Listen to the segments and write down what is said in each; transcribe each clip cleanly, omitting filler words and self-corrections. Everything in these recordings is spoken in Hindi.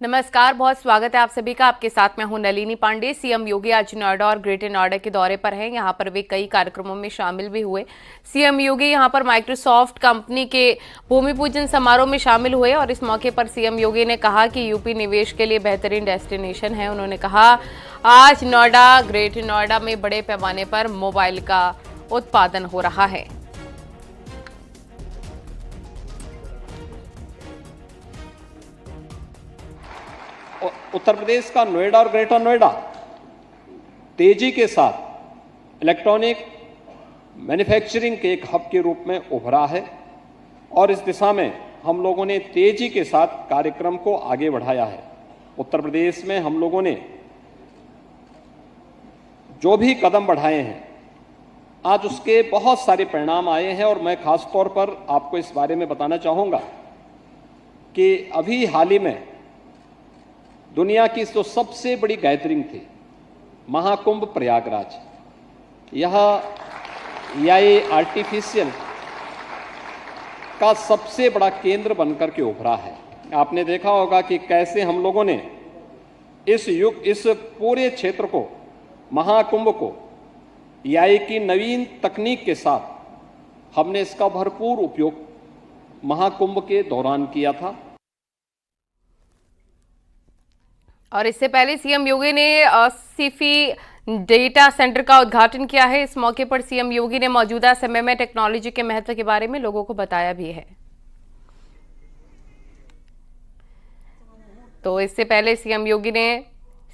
नमस्कार, बहुत स्वागत है आप सभी का। आपके साथ मैं हूं नलिनी पांडे। सीएम योगी आज नोएडा और ग्रेटर नोएडा के दौरे पर हैं। यहां पर वे कई कार्यक्रमों में शामिल भी हुए। सीएम योगी यहां पर माइक्रोसॉफ्ट कंपनी के भूमि पूजन समारोह में शामिल हुए और इस मौके पर सीएम योगी ने कहा कि यूपी निवेश के लिए बेहतरीन डेस्टिनेशन है। उन्होंने कहा आज नोएडा, ग्रेटर नोएडा में बड़े पैमाने पर मोबाइल का उत्पादन हो रहा है। उत्तर प्रदेश का नोएडा और ग्रेटर नोएडा तेजी के साथ इलेक्ट्रॉनिक मैन्युफैक्चरिंग के एक हब के रूप में उभरा है और इस दिशा में हम लोगों ने तेजी के साथ कार्यक्रम को आगे बढ़ाया है। उत्तर प्रदेश में हम लोगों ने जो भी कदम बढ़ाए हैं, आज उसके बहुत सारे परिणाम आए हैं और मैं खास तौर पर आपको इस बारे में बताना चाहूंगा कि अभी हाल ही में दुनिया की जो सबसे बड़ी गैदरिंग थी, महाकुंभ प्रयागराज, यह एआई आर्टिफिशियल का सबसे बड़ा केंद्र बनकर के उभरा है। आपने देखा होगा कि कैसे हम लोगों ने इस पूरे क्षेत्र को, महाकुंभ को एआई की नवीन तकनीक के साथ हमने इसका भरपूर उपयोग महाकुंभ के दौरान किया था। और इससे पहले सीएम योगी ने सीफी डेटा सेंटर का उद्घाटन किया है। इस मौके पर सीएम योगी ने मौजूदा समय में टेक्नोलॉजी के महत्व के बारे में लोगों को बताया भी है। तो इससे पहले सीएम योगी ने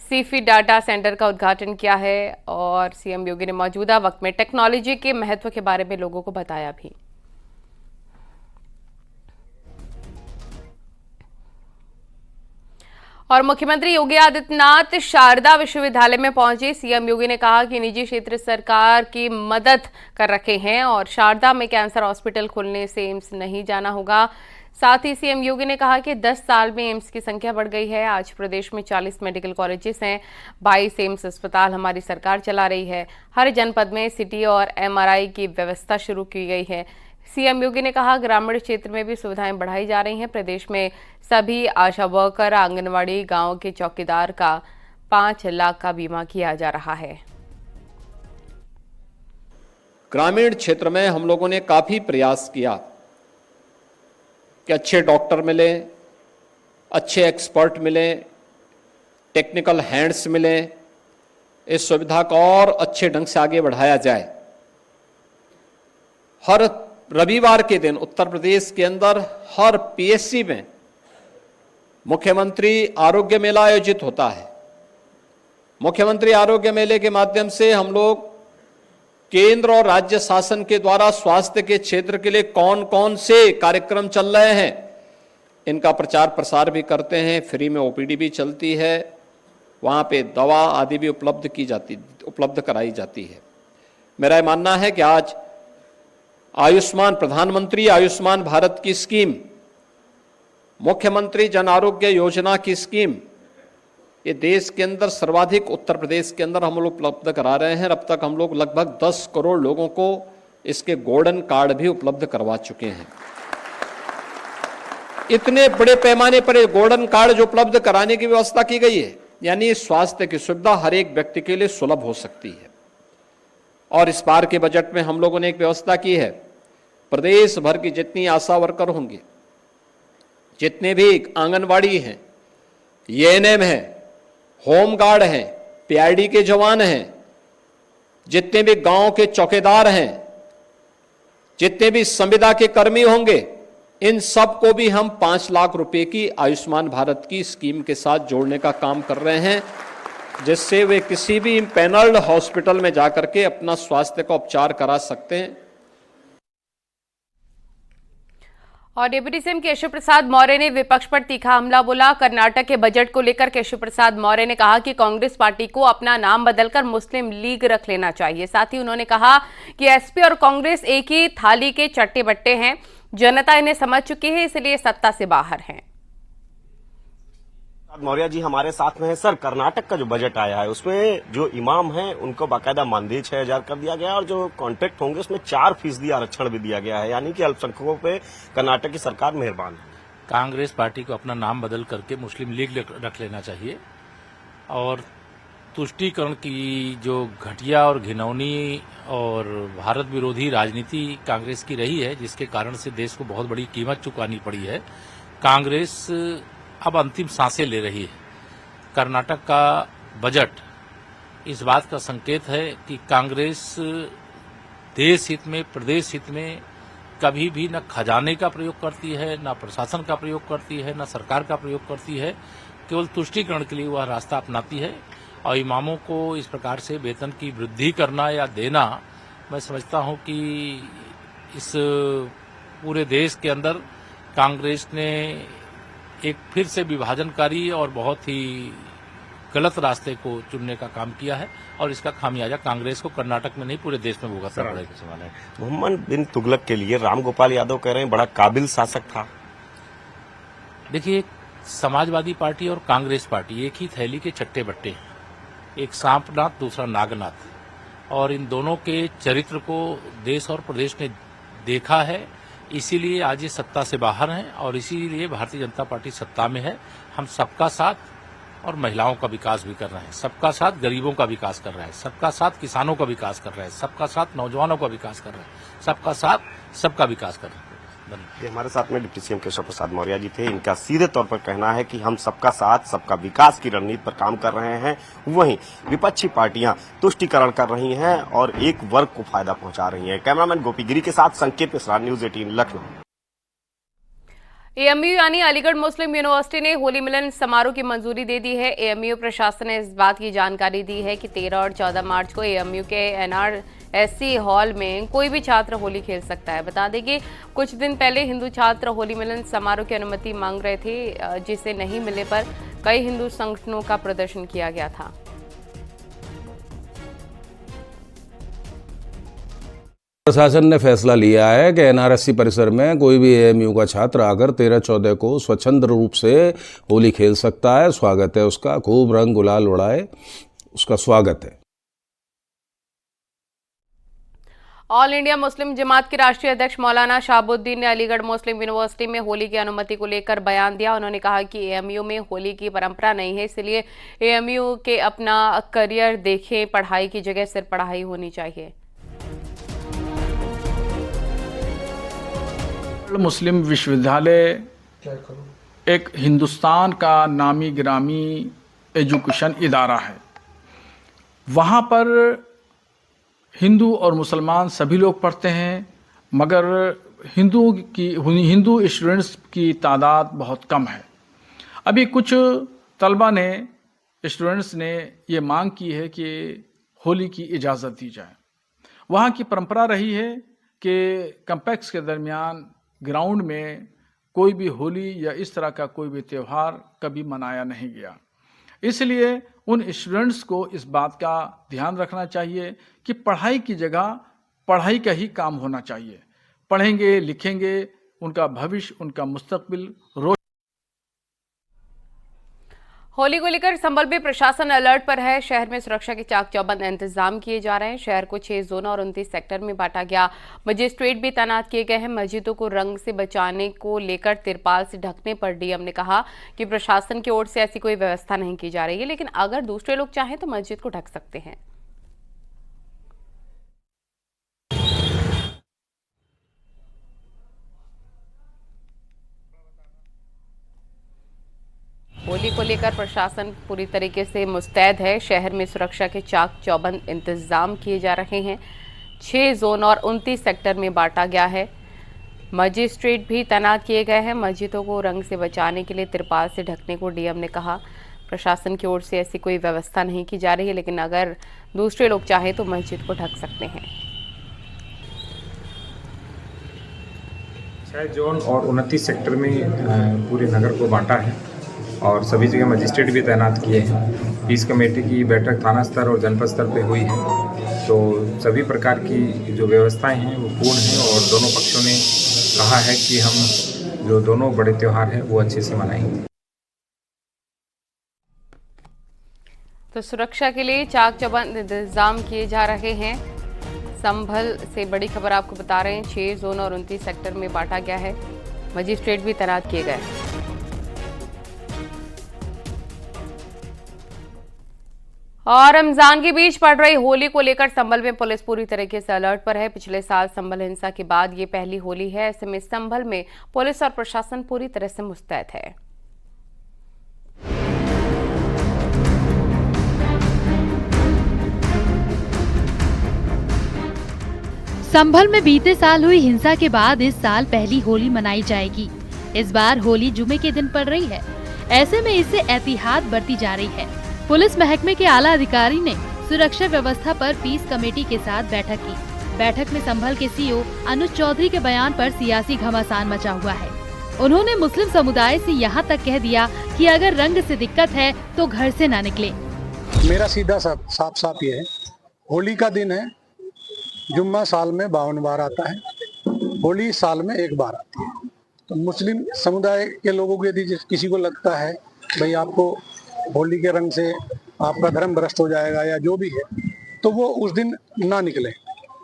सीफी डाटा सेंटर का उद्घाटन किया है और सीएम योगी ने मौजूदा वक्त में टेक्नोलॉजी के महत्व के बारे में लोगों को बताया भी। और मुख्यमंत्री योगी आदित्यनाथ शारदा विश्वविद्यालय में पहुंचे। सीएम योगी ने कहा कि निजी क्षेत्र सरकार की मदद कर रखे हैं और शारदा में कैंसर हॉस्पिटल खुलने से एम्स नहीं जाना होगा। साथ ही सीएम योगी ने कहा कि 10 साल में एम्स की संख्या बढ़ गई है। आज प्रदेश में 40 मेडिकल कॉलेजेस हैं, 22 एम्स अस्पताल हमारी सरकार चला रही है। हर जनपद में सिटी और एमआरआई की व्यवस्था शुरू की गई है। सीएम योगी ने कहा ग्रामीण क्षेत्र में भी सुविधाएं बढ़ाई जा रही हैं। प्रदेश में सभी आशा वर्कर, आंगनवाड़ी, गांव के चौकीदार का 5 लाख का बीमा किया जा रहा है। ग्रामीण क्षेत्र में हम लोगों ने काफी प्रयास किया कि अच्छे डॉक्टर मिले, अच्छे एक्सपर्ट मिले, टेक्निकल हैंड्स मिले, इस सुविधा को और अच्छे ढंग से आगे बढ़ाया जाए। हर रविवार के दिन उत्तर प्रदेश के अंदर हर पीएससी में मुख्यमंत्री आरोग्य मेला आयोजित होता है। मुख्यमंत्री आरोग्य मेले के माध्यम से हम लोग केंद्र और राज्य शासन के द्वारा स्वास्थ्य के क्षेत्र के लिए कौन कौन से कार्यक्रम चल रहे हैं, इनका प्रचार प्रसार भी करते हैं। फ्री में ओपीडी भी चलती है, वहां पे दवा आदि भी उपलब्ध कराई जाती है। मेरा मानना है कि आज प्रधानमंत्री आयुष्मान भारत की स्कीम, मुख्यमंत्री जन आरोग्य योजना की स्कीम, ये देश के अंदर सर्वाधिक उत्तर प्रदेश के अंदर हम लोग उपलब्ध करा रहे हैं। अब तक हम लोग लगभग 10 करोड़ लोगों को इसके गोल्डन कार्ड भी उपलब्ध करवा चुके हैं। इतने बड़े पैमाने पर ये गोल्डन कार्ड जो उपलब्ध कराने की व्यवस्था की गई है, यानी स्वास्थ्य की सुविधा हर एक व्यक्ति के लिए सुलभ हो सकती है। और इस बार के बजट में हम लोगों ने एक व्यवस्था की है, प्रदेश भर की जितनी आशा वर्कर होंगे, जितने भी आंगनवाड़ी हैं, एएनएम हैं, होमगार्ड हैं, पीआईडी के जवान हैं, जितने भी गांव के चौकीदार हैं, जितने भी संविदा के कर्मी होंगे, इन सब को भी हम 5 लाख रुपए की आयुष्मान भारत की स्कीम के साथ जोड़ने का काम कर रहे हैं, जिससे वे किसी भी पैनल्ड हॉस्पिटल में जाकर के अपना स्वास्थ्य का उपचार करा सकते हैं। और डिप्टी सीएम केशव प्रसाद मौर्य ने विपक्ष पर तीखा हमला बोला। कर्नाटक के बजट को लेकर केशव प्रसाद मौर्य ने कहा कि कांग्रेस पार्टी को अपना नाम बदलकर मुस्लिम लीग रख लेना चाहिए। साथ ही उन्होंने कहा कि एसपी और कांग्रेस एक ही थाली के चट्टे बट्टे हैं, जनता इन्हें समझ चुकी है, इसलिए सत्ता से बाहर हैं। मौर्य जी हमारे साथ में है। सर, कर्नाटक का जो बजट आया है उसमें जो इमाम हैं उनको बाकायदा मानदेय 6000 कर दिया गया और जो कॉन्ट्रैक्ट होंगे उसमें 4% आरक्षण भी दिया गया है, यानी कि अल्पसंख्यकों पे कर्नाटक की सरकार मेहरबान है। कांग्रेस पार्टी को अपना नाम बदल करके मुस्लिम लीग रख लेना चाहिए और तुष्टीकरण की जो घटिया और घिनौनी और भारत विरोधी राजनीति कांग्रेस की रही है, जिसके कारण से देश को बहुत बड़ी कीमत चुकानी पड़ी है, कांग्रेस अब अंतिम सांसें ले रही है। कर्नाटक का बजट इस बात का संकेत है कि कांग्रेस देश हित में, प्रदेश हित में कभी भी न खजाने का प्रयोग करती है, न प्रशासन का प्रयोग करती है, न सरकार का प्रयोग करती है। केवल तुष्टीकरण के लिए वह रास्ता अपनाती है और इमामों को इस प्रकार से वेतन की वृद्धि करना या देना, मैं समझता हूं कि इस पूरे देश के अंदर कांग्रेस ने एक फिर से विभाजनकारी और बहुत ही गलत रास्ते को चुनने का काम किया है और इसका खामियाजा कांग्रेस को कर्नाटक में नहीं पूरे देश में भुगतना पड़ेगा। मोहम्मद बिन तुगलक के लिए राम गोपाल यादव कह रहे हैं बड़ा काबिल शासक था। देखिए, समाजवादी पार्टी और कांग्रेस पार्टी एक ही थैली के चट्टे बट्टे हैं, एक सांपनाथ दूसरा नागनाथ, और इन दोनों के चरित्र को देश और प्रदेश ने देखा है, इसीलिए आज ये सत्ता से बाहर हैं और इसीलिए भारतीय जनता पार्टी सत्ता में है। हम सबका साथ और महिलाओं का विकास भी कर रहे हैं, सबका साथ गरीबों का विकास कर रहे हैं, सबका साथ किसानों का विकास कर रहे हैं, सबका साथ नौजवानों का विकास कर रहे हैं, सबका साथ सबका विकास कर रहे हैं। ये हमारे साथ में डिप्टी सीएम केशव प्रसाद मौर्य जी थे। इनका सीधे तौर पर कहना है कि हम सबका साथ सबका विकास की रणनीति पर काम कर रहे हैं, वहीं विपक्षी पार्टियां तुष्टीकरण कर रही हैं और एक वर्ग को फायदा पहुंचा रही हैं। कैमरामैन गोपी गिरी के साथ संकेत मिश्रा, न्यूज 18 लखनऊ। एएमयू यानी अलीगढ़ मुस्लिम यूनिवर्सिटी ने होली मिलन समारोह की मंजूरी दे दी है। एएमयू प्रशासन ने इस बात की जानकारी दी है कि 13 और 14 मार्च को एएमयू के एनआरएससी हॉल में कोई भी छात्र होली खेल सकता है। बता दें कि कुछ दिन पहले हिंदू छात्र होली मिलन समारोह की अनुमति मांग रहे थे, जिसे नहीं मिलने पर कई हिंदू संगठनों का प्रदर्शन किया गया था। प्रशासन ने फैसला लिया है कि एनआरएससी परिसर में कोई भी एएमयू का छात्र आकर 13-14 को स्वच्छंद रूप से होली खेल सकता है। स्वागत है उसका, खूब रंग गुलाल उड़ाए, उसका स्वागत है। ऑल इंडिया मुस्लिम जमात के राष्ट्रीय अध्यक्ष मौलाना शाहबुद्दीन ने अलीगढ़ मुस्लिम यूनिवर्सिटी में होली की अनुमति को लेकर बयान दिया। उन्होंने कहा कि एएमयू में होली की परंपरा नहीं है, इसलिए एएमयू के अपना करियर देखें, पढ़ाई की जगह सिर्फ पढ़ाई होनी चाहिए। मुस्लिम विश्वविद्यालय एक हिंदुस्तान का नामी गिरामी एजुकेशन इदारा है। वहाँ पर हिंदू और मुसलमान सभी लोग पढ़ते हैं, मगर हिंदू स्टूडेंट्स की तादाद बहुत कम है। अभी कुछ तलबा ने, स्टूडेंट्स ने ये मांग की है कि होली की इजाज़त दी जाए। वहाँ की परंपरा रही है कि कैंपस के दरमियान ग्राउंड में कोई भी होली या इस तरह का कोई भी त्यौहार कभी मनाया नहीं गया। इसलिए उन स्टूडेंट्स को इस बात का ध्यान रखना चाहिए कि पढ़ाई की जगह पढ़ाई का ही काम होना चाहिए। पढ़ेंगे, लिखेंगे, उनका भविष्य, उनका मुस्तकबिल रोशन। होली को लेकर संभल में प्रशासन अलर्ट पर है। शहर में सुरक्षा के चाक चौबंद इंतजाम किए जा रहे हैं। शहर को 6 जोन और 29 सेक्टर में बांटा गया। मजिस्ट्रेट भी तैनात किए गए हैं। मस्जिदों को रंग से बचाने को लेकर तिरपाल से ढकने पर डीएम ने कहा कि प्रशासन की ओर से ऐसी कोई व्यवस्था नहीं की जा रही है, लेकिन अगर दूसरे लोग चाहें तो मस्जिद को ढक सकते हैं। होली को लेकर प्रशासन पूरी तरीके से मुस्तैद है। शहर में सुरक्षा के चाक चौबंद इंतजाम किए जा रहे हैं। 6 जोन और 29 सेक्टर में बांटा गया है। मजिस्ट्रेट भी तैनात किए गए हैं। मस्जिदों को रंग से बचाने के लिए तिरपाल से ढकने को डीएम ने कहा। प्रशासन की ओर से ऐसी कोई व्यवस्था नहीं की जा रही है, लेकिन अगर दूसरे लोग चाहें तो मस्जिद को ढक सकते हैं। 6 जोन और 29 सेक्टर में पूरे नगर को बांटा है और सभी जगह मजिस्ट्रेट भी तैनात किए हैं। पीस कमेटी की बैठक थाना स्तर और जनपद स्तर पे हुई है, तो सभी प्रकार की जो व्यवस्थाएं हैं वो पूर्ण हैं और दोनों पक्षों ने कहा है कि हम जो दोनों बड़े त्योहार हैं वो अच्छे से मनाएंगे। तो सुरक्षा के लिए चाक चौबंद इंतजाम किए जा रहे हैं। संभल से बड़ी खबर आपको बता रहे हैं। 6 जोन और 29 सेक्टर में बांटा गया है। मजिस्ट्रेट भी तैनात किए गए। और रमजान के बीच पड़ रही होली को लेकर संभल में पुलिस पूरी तरीके से अलर्ट पर है। पिछले साल संभल हिंसा के बाद ये पहली होली है। ऐसे में संभल में पुलिस और प्रशासन पूरी तरह से मुस्तैद है। संभल में बीते साल हुई हिंसा के बाद इस साल पहली होली मनाई जाएगी। इस बार होली जुमे के दिन पड़ रही है। ऐसे में इससे एहतियात बरती जा रही है। पुलिस महकमे के आला अधिकारी ने सुरक्षा व्यवस्था पर पीस कमेटी के साथ बैठक की। बैठक में संभल के सीओ अनुज चौधरी के बयान पर सियासी घमासान मचा हुआ है। उन्होंने मुस्लिम समुदाय से यहां तक कह दिया कि अगर रंग से दिक्कत है तो घर से ना निकले। मेरा सीधा साफ ये है, होली का दिन है। जुम्मा साल में 52 बार आता है, होली साल में एक बार आती है। तो मुस्लिम समुदाय के लोगों को यदि किसी को लगता है भाई आपको होली के रंग से आपका धर्म भ्रष्ट हो जाएगा या जो भी है, तो वो उस दिन ना निकले,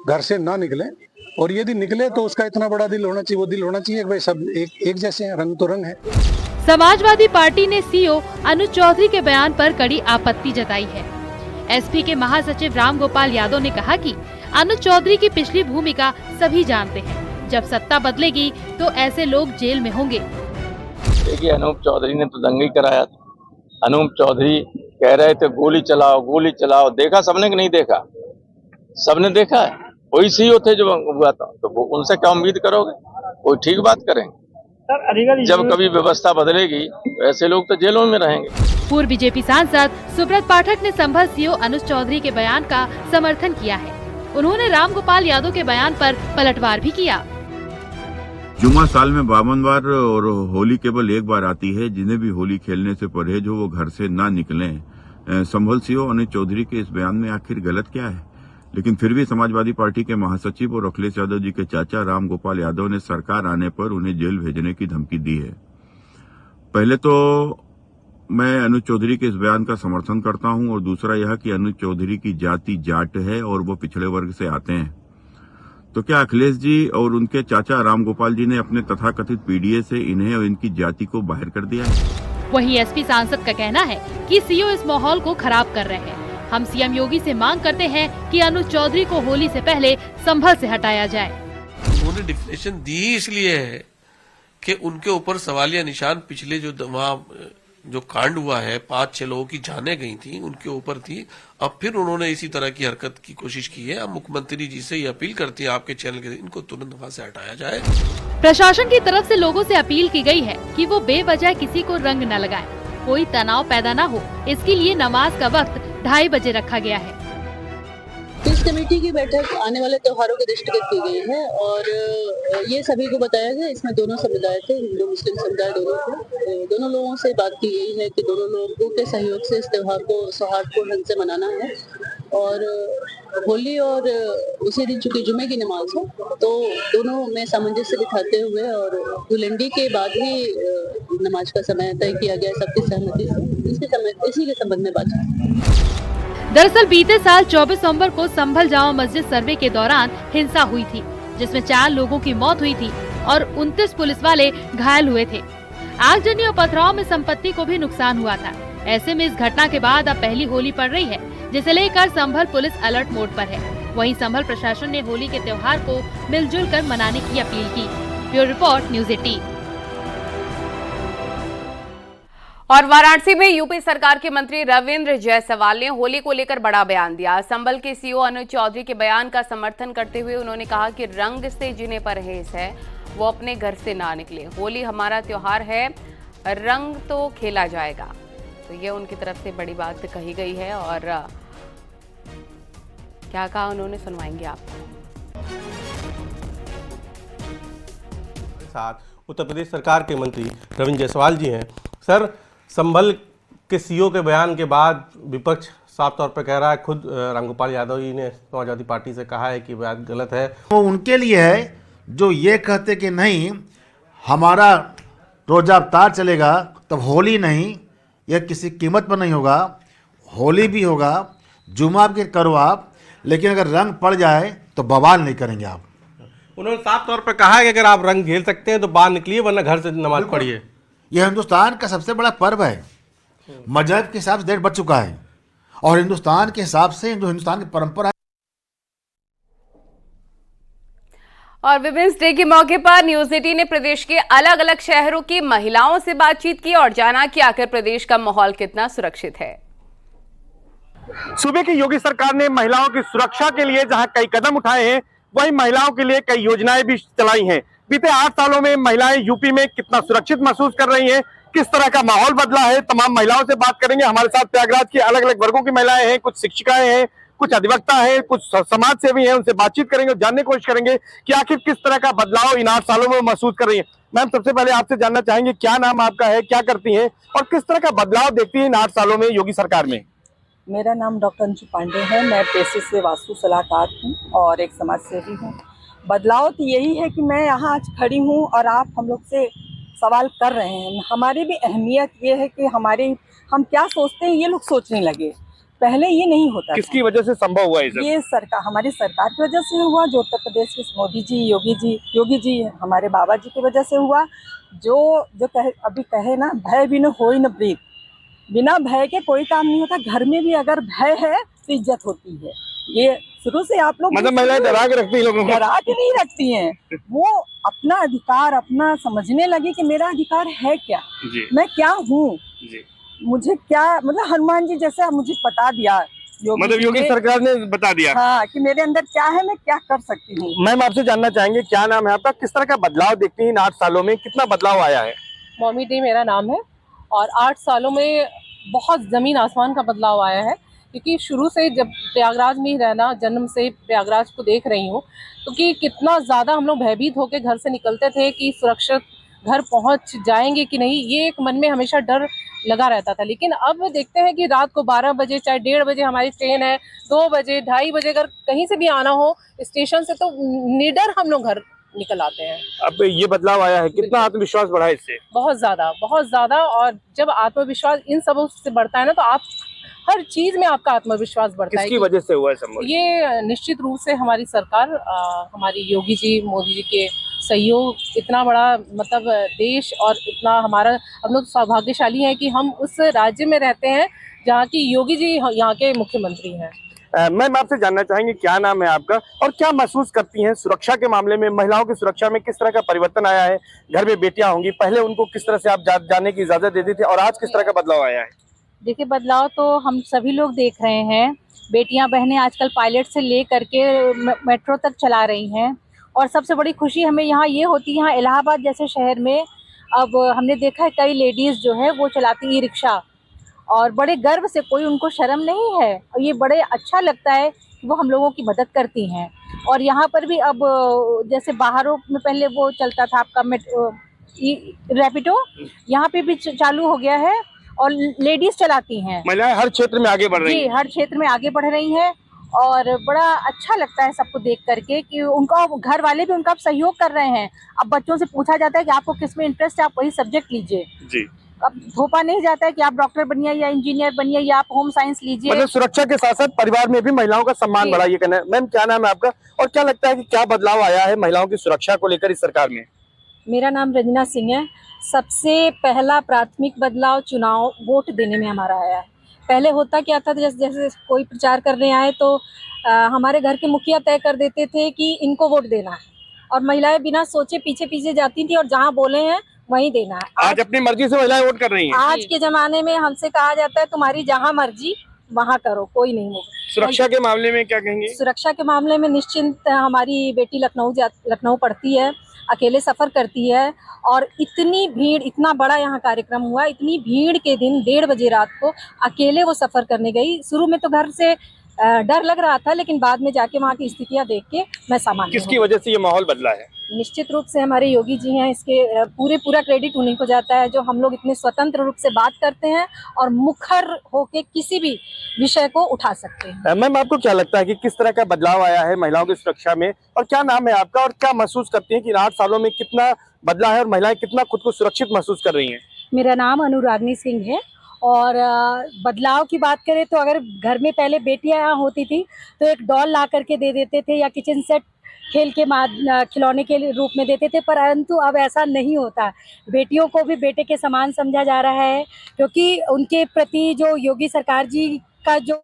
घर से ना निकले। और यदि निकले तो उसका इतना बड़ा दिल होना चाहिए, वो दिल होना चाहिए कि भाई सब एक जैसे हैं, रंग तो रंग है। समाजवादी पार्टी ने सीओ अनुज चौधरी के बयान पर कड़ी आपत्ति जताई है। एसपी के महासचिव राम गोपाल यादव ने कहा कि अनुज चौधरी की पिछली भूमिका सभी जानते हैं। जब सत्ता बदलेगी तो ऐसे लोग जेल में होंगे। देखिए, अनूप चौधरी ने तो दंगा ही कराया था। अनूप चौधरी कह रहे थे गोली चलाओ। देखा सबने कि नहीं देखा? सबने देखा है। वही सीओ थे जो हुआ था, तो वो उनसे क्या उम्मीद करोगे? कोई ठीक बात करेंगे? जब कभी व्यवस्था बदलेगी तो ऐसे लोग तो जेलों में रहेंगे। पूर्व बीजेपी सांसद सुब्रत पाठक ने संभल सीओ अनुज चौधरी के बयान का समर्थन किया है। उन्होंने राम गोपाल यादव के बयान पर पलटवार भी किया। जुम्मा साल में 52 बार और होली केवल एक बार आती है। जिन्हें भी होली खेलने से परहेज हो वो घर से ना निकलें। संभल सीओ अनुज चौधरी के इस बयान में आखिर गलत क्या है? लेकिन फिर भी समाजवादी पार्टी के महासचिव और अखिलेश यादव जी के चाचा राम गोपाल यादव ने सरकार आने पर उन्हें जेल भेजने की धमकी दी है। पहले तो मैं अनुज चौधरी के इस बयान का समर्थन करता हूं, और दूसरा यह कि अनुज चौधरी की जाति जाट है और वो पिछड़े वर्ग से आते हैं। तो क्या अखिलेश जी और उनके चाचा राम गोपाल जी ने अपने तथाकथित पीडीए से इन्हें और इनकी जाति को बाहर कर दिया है? वहीं एसपी सांसद का कहना है कि सीओ इस माहौल को खराब कर रहे हैं। हम सीएम योगी से मांग करते हैं कि अनुज चौधरी को होली से पहले संभल से हटाया जाए। उन्होंने डिफिनेशन दी इसलिए है कि उनके ऊपर सवालिया निशान पिछले जो कांड हुआ है, 5-6 लोगों की जानें गई थी, उनके ऊपर थी। अब फिर उन्होंने इसी तरह की हरकत की कोशिश की है। अब मुख्यमंत्री जी से ये अपील करती है आपके चैनल के, इनको तुरंत वहां से हटाया जाए। प्रशासन की तरफ से लोगों से अपील की गई है कि वो बेवजह किसी को रंग न लगाए, कोई तनाव पैदा न हो। इसके लिए नमाज का वक्त 2:30 बजे रखा गया है। इस कमेटी की बैठक आने वाले त्योहारों के दृष्टिगत की गई है और ये सभी को बताया गया। इसमें दोनों समुदाय थे, हिंदू मुस्लिम समुदाय दोनों थे। दोनों लोगों से बात की गई है कि दोनों लोगों के सहयोग से इस त्योहार को सौहार्दपूर्ण ढंग से मनाना है। और होली और उसी दिन चूंकि जुमे की नमाज है, तो दोनों में सामंजस्य बिठाते हुए और धुलंडी के बाद ही नमाज का समय तय किया गया सबकी सहमति से। इसी के संबंध में बात। दरअसल बीते साल 24 नवंबर को संभल जामा मस्जिद सर्वे के दौरान हिंसा हुई थी, जिसमें 4 लोगों की मौत हुई थी और 29 पुलिस वाले घायल हुए थे। आगजनी और पथराव में संपत्ति को भी नुकसान हुआ था। ऐसे में इस घटना के बाद अब पहली होली पड़ रही है, जिसे लेकर संभल पुलिस अलर्ट मोड पर है। वहीं संभल प्रशासन ने होली के त्योहार को मिलजुल कर मनाने की अपील की। Bureau report, news 18। और वाराणसी में यूपी सरकार के मंत्री रविंद्र जायसवाल ने होली को लेकर बड़ा बयान दिया। संभल के सीओ अनुज चौधरी के बयान का समर्थन करते हुए उन्होंने कहा कि रंग से जिन्हें परहेज है वो अपने घर से ना निकले। होली हमारा त्योहार है, रंग तो खेला जाएगा। तो ये उनकी तरफ से बड़ी बात कही गई है और क्या कहा उन्होंने सुनवाएंगे आपको। साथ उत्तर प्रदेश सरकार के मंत्री रविंद्र जायसवाल जी हैं। सर, संभल के सीओ के बयान के बाद विपक्ष साफ तौर पर कह रहा है, खुद रामगोपाल यादव जी ने समाजवादी पार्टी से कहा है कि बयान गलत है। वो उनके लिए है जो ये कहते कि नहीं हमारा रोजा अवतार चलेगा, तब होली नहीं, यह किसी कीमत पर नहीं होगा। होली भी होगा, जुमा भी करो आप, लेकिन अगर रंग पड़ जाए तो बवाल नहीं करेंगे आप। उन्होंने साफ तौर पर कहा है कि अगर आप रंग झेल सकते हैं तो बाहर निकलिए, वरना घर से नमाज पढ़िए। यह हिंदुस्तान का सबसे बड़ा पर्व है। मजहब के हिसाब से डेट बच चुका है और हिंदुस्तान के हिसाब से जो हिंदुस्तान की परंपरा है। और विमेंस डे के मौके पर न्यूज 18 ने प्रदेश के अलग अलग शहरों की महिलाओं से बातचीत की और जाना कि आखिर प्रदेश का माहौल कितना सुरक्षित है। सूबे की योगी सरकार ने महिलाओं की सुरक्षा के लिए जहां कई कदम उठाए हैं, वहीं महिलाओं के लिए कई योजनाएं भी चलाई हैं। बीते 8 सालों में महिलाएं यूपी में कितना सुरक्षित महसूस कर रही हैं, किस तरह का माहौल बदला है, तमाम महिलाओं से बात करेंगे। हमारे साथ प्रयागराज की अलग अलग वर्गों की महिलाएं हैं, कुछ शिक्षिकाएं हैं, कुछ अधिवक्ता हैं, कुछ समाज सेवी हैं। उनसे बातचीत करेंगे और जानने की कोशिश करेंगे कि आखिर किस तरह का बदलाव इन 8 सालों में महसूस कर रही है। मैम, सबसे पहले आपसे जानना चाहेंगे क्या नाम आपका है, क्या करती हैं और किस तरह का बदलाव देखती है इन 8 सालों में योगी सरकार में? मेरा नाम डॉक्टर अंशु पांडे है। मैं पेशे से वास्तु सलाहकार हूँ और एक समाज सेवी हूँ। बदलाव तो यही है कि मैं यहाँ आज खड़ी हूँ और आप हम लोग से सवाल कर रहे हैं। हमारी भी अहमियत ये है कि हम क्या सोचते हैं ये लोग सोचने लगे। पहले ये नहीं होता। किसकी वजह से संभव हुआ ये सरकार, हमारी सरकार की वजह से हुआ, जो उत्तर प्रदेश के मोदी जी, योगी जी हमारे बाबा जी की वजह से हुआ। जो अभी कहे ना, भय बिनु होई न प्रीत, बिना भय के कोई काम नहीं होता। घर में भी अगर भय है तो इज्जत होती है। ये शुरू से आप लोग मतलब महिलाएं डरा के रखती हैं लोगों को? डरा के नहीं रखती हैं। वो अपना अधिकार अपना समझने लगी कि मेरा अधिकार है क्या, मैं क्या हूँ, मुझे क्या, मतलब हनुमान जी जैसा मुझे बता दिया मतलब योगी सरकार ने बता दिया हाँ कि मेरे अंदर क्या है, मैं क्या कर सकती हूँ। मैम, आपसे जानना चाहेंगे क्या नाम है आपका, किस तरह का बदलाव देखती हैं इन 8 सालों में, कितना बदलाव आया है? मॉमी डे मेरा नाम है और 8 सालों में बहुत ज़मीन आसमान का बदलाव आया है। क्योंकि शुरू से जब प्रयागराज में ही रहना, जन्म से प्रयागराज को देख रही हूँ, तो कि कितना ज़्यादा हम लोग भयभीत होकर घर से निकलते थे कि सुरक्षित घर पहुँच जाएंगे कि नहीं, ये एक मन में हमेशा डर लगा रहता था। लेकिन अब देखते हैं कि रात को 12 बजे, चाहे 1:30 बजे हमारी ट्रेन है, 2 बजे, 2:30 बजे अगर कहीं से भी आना हो स्टेशन से, तो निडर हम लोग घर निकल आते हैं। अब ये बदलाव आया है, कितना आत्मविश्वास बढ़ा है इससे? बहुत ज़्यादा। और जब आत्मविश्वास इन सब से बढ़ता है ना, तो आप हर चीज में आपका आत्मविश्वास बढ़ता है। किसकी वजह से हुआ है संभव? ये निश्चित रूप से हमारी सरकार, हमारी योगी जी, मोदी जी के सहयोग, इतना बड़ा मतलब देश, और इतना हमारा हम लोग सौभाग्यशाली हैं कि हम उस राज्य में रहते हैं जहाँ की योगी जी यहाँ के मुख्यमंत्री हैं। मैम, आपसे जानना चाहेंगे क्या नाम है आपका और क्या महसूस करती हैं सुरक्षा के मामले में, महिलाओं की सुरक्षा में किस तरह का परिवर्तन आया है? घर में बेटियां होंगी, पहले उनको किस तरह से आप जाने की इजाजत देती थी और आज किस तरह का बदलाव आया है? देखिए, बदलाव तो हम सभी लोग देख रहे हैं। बेटियां बहनें आजकल पायलट से ले करके मेट्रो तक चला रही हैं। और सबसे बड़ी खुशी हमें यहाँ ये होती है, यहाँ इलाहाबाद जैसे शहर में अब हमने देखा है कई लेडीज़ जो है वो चलाती ई रिक्शा, और बड़े गर्व से, कोई उनको शर्म नहीं है। और ये बड़े अच्छा लगता है कि वो हम लोगों की मदद करती हैं। और यहाँ पर भी अब जैसे बाहरों में पहले वो चलता था आपका रैपिडो, यहाँ पे भी चालू हो गया है और लेडीज चलाती हैं। महिलाएं हर क्षेत्र में आगे बढ़ रही हैं। जी, हर क्षेत्र में आगे बढ़ रही हैं और बड़ा अच्छा लगता है सबको देख करके कि उनका घर वाले भी उनका सहयोग कर रहे हैं। अब बच्चों से पूछा जाता है कि आपको किस में इंटरेस्ट है, आप वही सब्जेक्ट लीजिए। जी, अब थोपा नहीं जाता है कि आप डॉक्टर बनिए या इंजीनियर बनिए या आप होम साइंस लीजिए। मतलब सुरक्षा के साथ साथ परिवार में भी महिलाओं का सम्मान बढ़ा, ये कहना है। मैम, क्या नाम है आपका और क्या लगता है कि क्या बदलाव आया है महिलाओं की सुरक्षा को लेकर इस सरकार में? मेरा नाम रंजना सिंह है। सबसे पहला प्राथमिक बदलाव चुनाव वोट देने में हमारा आया है। पहले होता क्या था, जैसे कोई प्रचार करने आए तो हमारे घर के मुखिया तय कर देते थे कि इनको वोट देना है, और महिलाएं बिना सोचे पीछे पीछे जाती थी और जहां बोले हैं वहीं देना है। आज अपनी मर्जी से महिलाएं वोट कर रही हैं। आज के जमाने में हमसे कहा जाता है तुम्हारी जहां मर्जी वहां करो, कोई नहीं होगा। सुरक्षा के मामले में क्या कहेंगे? सुरक्षा के मामले में निश्चिंत, हमारी बेटी लखनऊ पढ़ती है, अकेले सफ़र करती है, और इतनी भीड़, इतना बड़ा यहाँ कार्यक्रम हुआ, इतनी भीड़ के दिन 1:30 बजे रात को अकेले वो सफ़र करने गई। शुरू में तो घर से डर लग रहा था, लेकिन बाद में जाके वहाँ की स्थितियाँ देख के मैं सामान्य। किसकी वजह से ये माहौल बदला है? निश्चित रूप से हमारे योगी जी हैं। इसके पूरा क्रेडिट उन्हीं को जाता है, जो हम लोग इतने स्वतंत्र रूप से बात करते हैं और मुखर होके किसी भी विषय को उठा सकते हैं। मैम, आपको क्या लगता है कि किस तरह का बदलाव आया है महिलाओं की सुरक्षा में, और क्या नाम है आपका और क्या महसूस करती हैं कि 8 सालों में कितना बदला है और महिलाएं कितना खुद को सुरक्षित महसूस कर रही हैं? मेरा नाम अनुरागनी सिंह है। और बदलाव की बात करें तो अगर घर में पहले बेटियां यहाँ होती थी तो एक डॉल ला करके दे देते थे या किचन सेट खेल के खिलौने के रूप में देते थे, परंतु अब ऐसा नहीं होता। बेटियों को भी बेटे के समान समझा जा रहा है, क्योंकि उनके प्रति जो योगी सरकार जी का जो